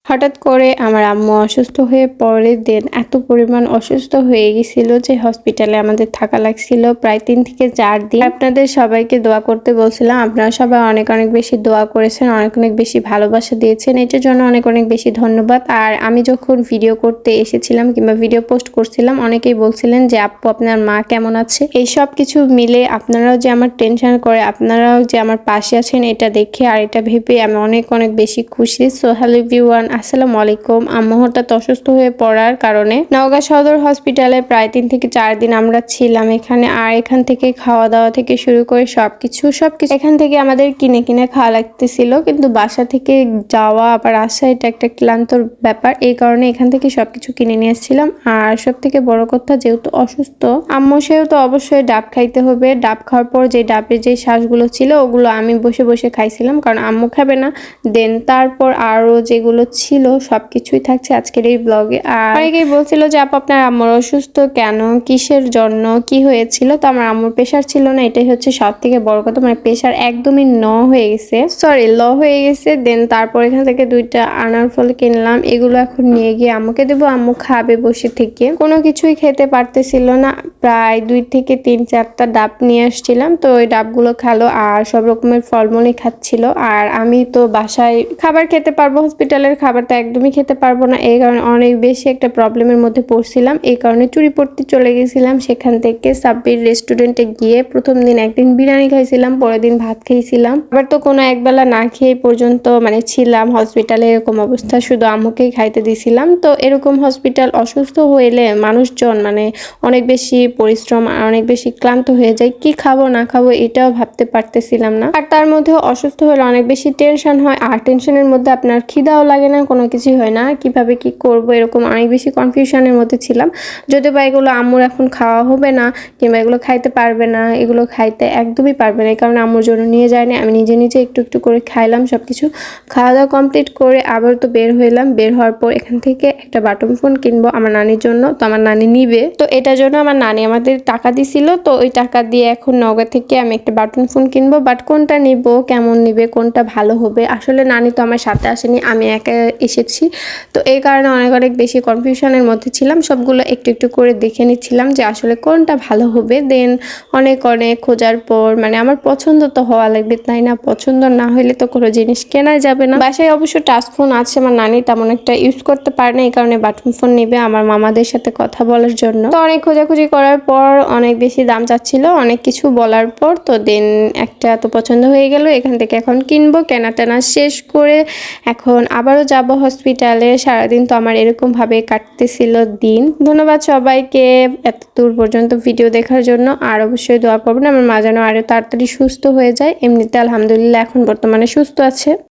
হঠাৎ করে আমার আম্মু অসুস্থ হয়ে পড়ে। দেন এত পরিমাণ অসুস্থ হয়ে গেছিল যে হসপিটালে আমাদের থাকা লাগছিল প্রায় 3 থেকে 4 দিন। আপনাদের সবাইকে দোয়া করতে বলছিলাম, আপনারা সবাই অনেক অনেক বেশি দোয়া করেছেন, অনেক অনেক বেশি ভালোবাসা দিয়েছেন, এটার জন্য অনেক অনেক বেশি ধন্যবাদ। আর আমি যখন ভিডিও করতে এসেছিলাম কিংবা ভিডিও পোস্ট করছিলাম, অনেকেই বলছিলেন যে আপু আপনার মা কেমন আছে। এই সব কিছু মিলে আপনারাও যে আমার টেনশন করে, আপনারাও যে আমার পাশে আছেন এটা দেখে আর এটা ভেবে আমি অনেক অনেক বেশি খুশি। সো হ্যালো এভরিওয়ান, আসসালামু আলাইকুম। আম্মু হঠাৎ অসুস্থ হয়ে পড়ার কারণে নওগাঁ সদর হসপিটালে প্রায় 3 থেকে 4 দিন আমরা ছিলাম এখানে। আর এখান থেকে খাওয়া দাওয়া থেকে শুরু করে সবকিছু এখান থেকে আমাদের কিনে কিনে খাওয়া লাগতেছিল, কিন্তু বাসা থেকে যাওয়া আবার আসা এটা একটা ক্লান্তর ব্যাপার। এই কারণে এখান থেকে সবকিছু কিনে নিয়ে এসেছিলাম। আর সব থেকে বড় কথা, যেহেতু অসুস্থ আম্মু, সেহেতু অবশ্যই ডাব খাইতে হবে। ডাব খাওয়ার পর যে ডাবের যে শ্বাসগুলো ছিল ওগুলো আমি বসে বসে খাইছিলাম, কারণ আম্মু খাবে না। দেন তারপর আরো যেগুলো ছিল সবকিছুই থাকছে আজকের এই ব্লগে। আর অনেকেই বলছিল যে আপু আপনার আম্মুর অসুস্থ কেন, কিসের জন্য, কি হয়েছিল। তো আমার আম্মুর প্রেশার ছিল না, এটাই হচ্ছে সব থেকে বড় কথা। মানে প্রেশার একদমই লো হয়ে গেছে। দেন তারপর এখান থেকে 2টা আনার ফল কিনলাম, এগুলো এখন নিয়ে গিয়ে আম্মুকে দেবো। আম্মু খাবে বসে থেকে, কোনো কিছুই খেতে পারতেছিল না। প্রায় 2 থেকে 3-4টা ডাব নিয়ে আসছিলাম, তো ওই ডাবগুলো খালো আর সব রকমের ফলমূলই খাচ্ছিল। আর আমি তো বাসায় খাবার খেতে পারবো, হসপিটালের খাবার তো একদমই খেতে পারবো না। এই কারণে অনেক বেশি একটা প্রবলেমের মধ্যে পড়ছিলাম। এই কারণে চুরি পড়তে চলে গেছিলাম। সেখান থেকে সাব্বির রেস্টুরেন্টে গিয়ে প্রথম দিন একদিন বিরিয়ানি খাইছিলাম, পরের দিন ভাত খেয়েছিলাম। আবার তো কোনো একবেলা না খেয়ে পর্যন্ত মানে ছিলাম হসপিটালে, এরকম অবস্থা। শুধু আম্মুকেই খাইতে দিছিলাম। তো এরকম হসপিটাল অসুস্থ হইলে মানুষজন মানে অনেক বেশি পরিশ্রম আর অনেক বেশি ক্লান্ত হয়ে যায়। কি খাবো না খাবো এটাও ভাবতে পারতেছিলাম না। আর তার মধ্যে অসুস্থ হলে অনেক বেশি টেনশন হয়, আর টেনশনের মধ্যে আপনার খিদাও লাগে না, কোনো কিছুই হয় না। কিভাবে কি করব এরকম অনেক বেশি কনফিউশনের মধ্যে ছিলাম। যদিও বা এগুলো আম্মুর এখন খাওয়া হবে না কিংবা এগুলো খাইতে পারবে না, এগুলো খাইতে একদমই পারবে না। এই কারণে আম্মুর জন্য নিয়ে যায়নি, আমি নিজে নিজে একটু একটু করে খাইলাম। সবকিছু খাওয়া দাওয়া কমপ্লিট করে আবার তো বের হইলাম। বের হওয়ার পর এখান থেকে একটা বাটন ফোন কিনবো আমার নানির জন্য। তো আমার নানি নিবে, তো এটার জন্য আমার নানি আমাদের টাকা দিছিল। তো ওই টাকা দিয়ে এখন নওগাঁ থেকে আমি একটা বাটন ফোন কিনবো। বাট কোনটা নিব, কেমন নিবে, কোনটা ভালো হবে, আসলে নানি তো আমার সাথে আসেনি, আমি একা এসেছি। তো এই কারণে অনেক অনেক বেশি কনফিউশনের মধ্যে ছিলাম। সবগুলো একটু একটু করে দেখে নিচ্ছিলাম যে আসলে কোনটা ভালো হবে। দেন অনেক অনেক খোঁজার পর মানে আমার পছন্দ তো হওয়া লাগবে, তাই না? পছন্দ না হলে তো কোনো জিনিস কেনাই যাবে না। বাসায় অবশ্য টাচ ফোন আছে, আমার নানি তেমন একটা ইউজ করতে পারে না, এই কারণে বাটন ফোন নিবে আমার মামাদের সাথে কথা বলার জন্য। তো অনেক খোঁজাখুঁজি করার পর অনেক বেশি দাম চাচ্ছিল, অনেক কিছু বলার পর তো দেন একটা তো পছন্দ হয়ে গেল। এখান থেকে এখন কিনবো। কেনা টেনা শেষ করে এখন আবারও যাব হসপিটালে। সারাদিন তো আমার এরকম ভাবে কাটতেছিল দিন। ধন্যবাদ সবাইকে এত দূর পর্যন্ত ভিডিও দেখার জন্য। আর অবশ্যই দোয়া করবেন আমার মা যেন আরো তাড়াতাড়ি সুস্থ হয়ে যায়। এমনিতে আলহামদুলিল্লাহ এখন বর্তমানে সুস্থ আছে।